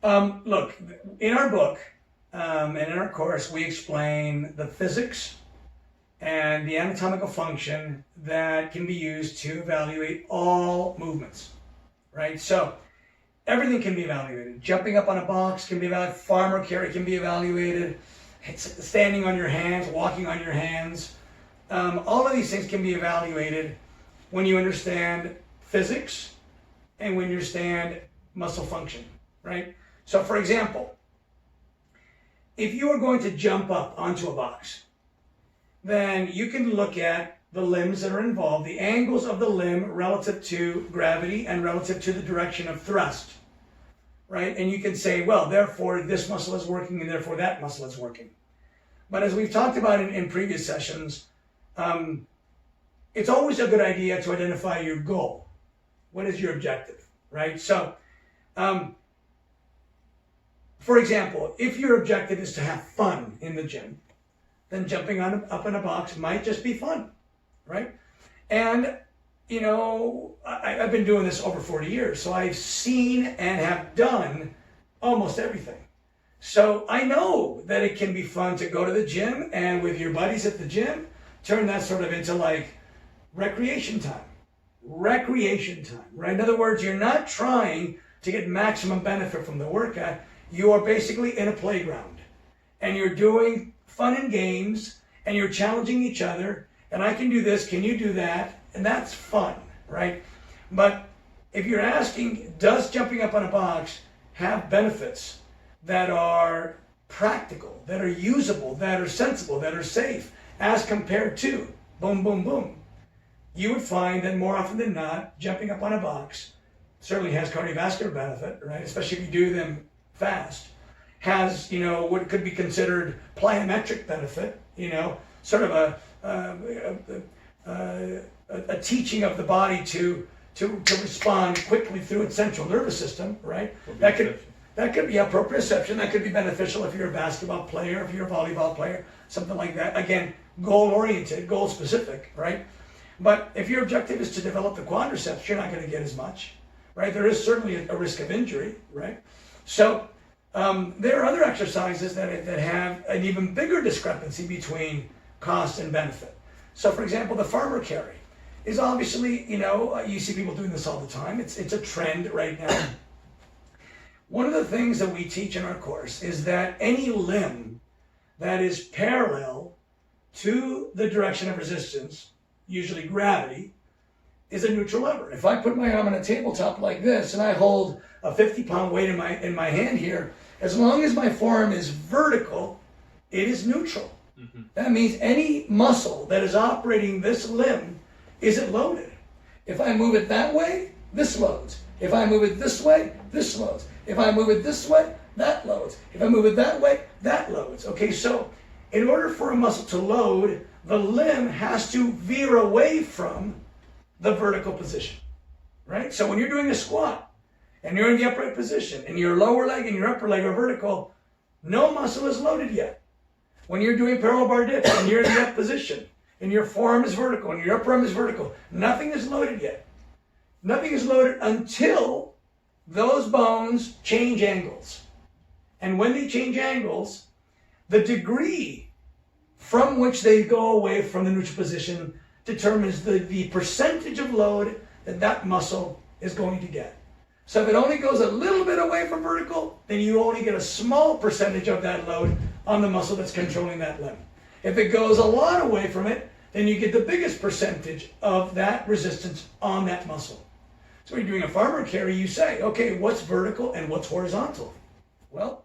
Look, in our book and in our course, we explain the physics and the anatomical function that can be used to evaluate all movements, right? So everything can be evaluated. Jumping up on a box can be evaluated. Farmer carry can be evaluated. Standing on your hands, walking on your hands. All of these things can be evaluated when you understand physics and when you understand muscle function, right? So for example, if you are going to jump up onto a box, then you can look at the limbs that are involved, the angles of the limb relative to gravity and relative to the direction of thrust, right? And you can say, well, therefore this muscle is working and therefore that muscle is working. But as we've talked about in previous sessions, it's always a good idea to identify your goal. What is your objective, right? So, for example, if your objective is to have fun in the gym, then jumping up in a box might just be fun, right? And, you know, I've been doing this over 40 years, so I've seen and have done almost everything. So I know that it can be fun to go to the gym and with your buddies at the gym, turn that sort of into like recreation time. Recreation time, right? In other words, you're not trying to get maximum benefit from the workout. You are basically in a playground and you're doing fun and games and you're challenging each other. And I can do this, can you do that? And that's fun, right? But if you're asking, does jumping up on a box have benefits that are practical, that are usable, that are sensible, that are safe, as compared to boom, boom, boom, you would find that more often than not, jumping up on a box certainly has cardiovascular benefit, right? Especially if you do them fast. Has, you know, what could be considered plyometric benefit, you know, sort of a teaching of the body to respond quickly through its central nervous system, right? That could be a proprioception. That could be beneficial if you're a basketball player, if you're a volleyball player, something like that. Again, goal-oriented, goal-specific, right? But if your objective is to develop the quadriceps, you're not going to get as much, right? There is certainly a risk of injury, right? So there are other exercises that have an even bigger discrepancy between cost and benefit. So for example, the farmer carry is obviously, you know, you see people doing this all the time. It's a trend right now. One of the things that we teach in our course is that any limb that is parallel to the direction of resistance, usually gravity, is a neutral lever. If I put my arm on a tabletop like this and I hold a 50-pound weight in my hand here, as long as my forearm is vertical, it is neutral. Mm-hmm. That means any muscle that is operating this limb isn't loaded. If I move it that way, this loads. If I move it this way, this loads. If I move it this way, that loads. If I move it that way, that loads. Okay, so in order for a muscle to load, the limb has to veer away from the vertical position, right? So when you're doing a squat and you're in the upright position and your lower leg and your upper leg are vertical, no muscle is loaded yet. When you're doing parallel bar dips and you're in the up position and your forearm is vertical and your upper arm is vertical, nothing is loaded yet. Nothing is loaded until those bones change angles. And when they change angles, the degree from which they go away from the neutral position determines the percentage of load that that muscle is going to get. So if it only goes a little bit away from vertical, then you only get a small percentage of that load on the muscle that's controlling that limb. If it goes a lot away from it, then you get the biggest percentage of that resistance on that muscle. So when you're doing a farmer carry, you say, okay, what's vertical and what's horizontal? Well,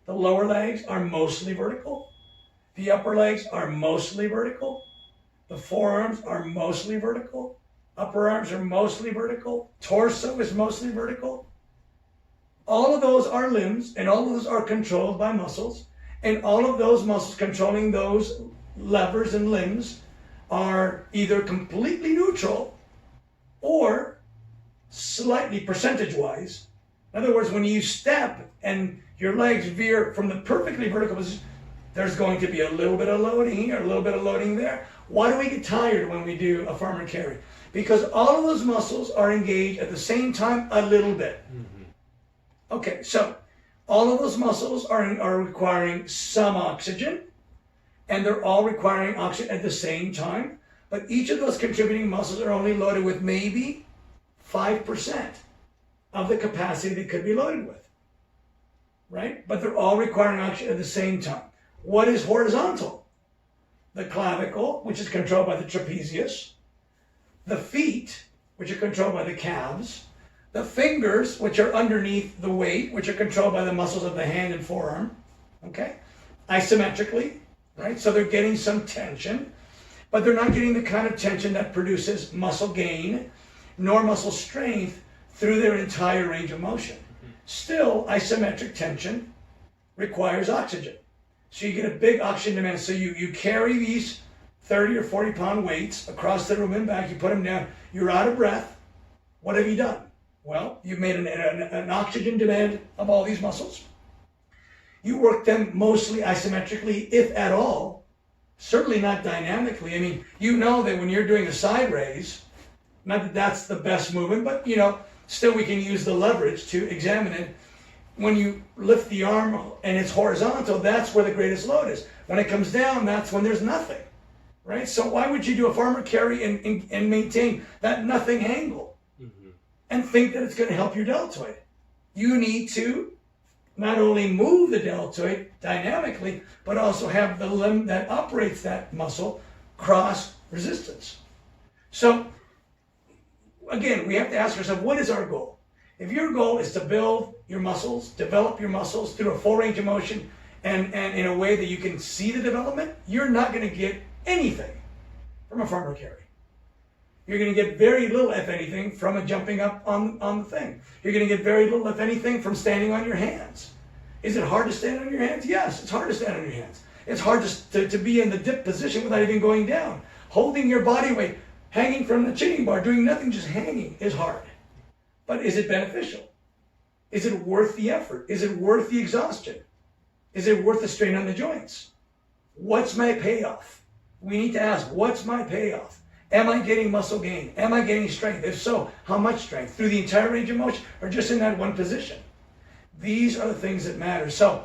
the lower legs are mostly vertical. The upper legs are mostly vertical. The forearms are mostly vertical. Upper arms are mostly vertical. Torso is mostly vertical. All of those are limbs, and all of those are controlled by muscles. And all of those muscles controlling those levers and limbs are either completely neutral or slightly percentage-wise. In other words, when you step and your legs veer from the perfectly vertical position, there's going to be a little bit of loading here, a little bit of loading there. Why do we get tired when we do a farmer carry? Because all of those muscles are engaged at the same time a little bit. Mm-hmm. Okay, so All of those muscles are requiring some oxygen, and they're all requiring oxygen at the same time. But each of those contributing muscles are only loaded with maybe 5% of the capacity they could be loaded with, right? But they're all requiring oxygen at the same time. What is horizontal? The clavicle, which is controlled by the trapezius, the feet, which are controlled by the calves, the fingers, which are underneath the weight, which are controlled by the muscles of the hand and forearm, okay? Isometrically, right? So they're getting some tension, but they're not getting the kind of tension that produces muscle gain nor muscle strength through their entire range of motion. Still, isometric tension requires oxygen. So you get a big oxygen demand. So you carry these 30 or 40 pound weights across the room and back, you put them down, you're out of breath. What have you done? Well, you've made an oxygen demand of all these muscles. You work them mostly isometrically, if at all, certainly not dynamically. I mean, you know that when you're doing a side raise, not that that's the best movement, but you know, still we can use the leverage to examine it. When you lift the arm and it's horizontal, that's where the greatest load is. When it comes down, that's when there's nothing, right? So why would you do a farmer carry and maintain that nothing angle and think that it's going to help your deltoid? You need to not only move the deltoid dynamically, but also have the limb that operates that muscle cross resistance. So again, we have to ask ourselves, what is our goal? If your goal is to build your muscles, develop your muscles through a full range of motion and in a way that you can see the development, you're not going to get anything from a farmer carry. You're going to get very little, if anything, from a jumping up on the thing. You're going to get very little, if anything, from standing on your hands. Is it hard to stand on your hands? Yes, it's hard to stand on your hands. It's hard to be in the dip position without even going down. Holding your body weight, hanging from the chinning bar, doing nothing, just hanging is hard. But is it beneficial? Is it worth the effort? Is it worth the exhaustion? Is it worth the strain on the joints? What's my payoff? We need to ask, what's my payoff? Am I getting muscle gain? Am I getting strength? If so, how much strength? Through the entire range of motion or just in that one position? These are the things that matter. So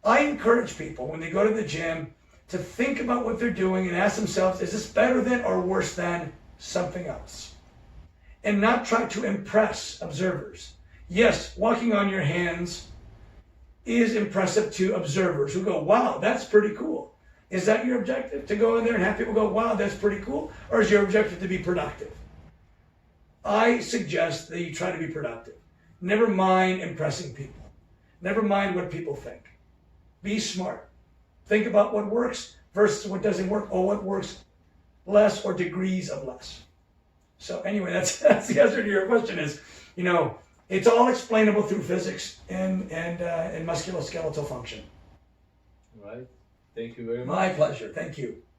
I encourage people when they go to the gym to think about what they're doing and ask themselves, is this better than or worse than something else? And not try to impress observers. Yes, walking on your hands is impressive to observers who go, wow, that's pretty cool. Is that your objective? To go in there and have people go, wow, that's pretty cool? Or is your objective to be productive? I suggest that you try to be productive. Never mind impressing people. Never mind what people think. Be smart. Think about what works versus what doesn't work, or what works less or degrees of less. So anyway, that's the answer to your question is, you know, it's all explainable through physics and musculoskeletal function. Right. Thank you very much. My pleasure. Thank you.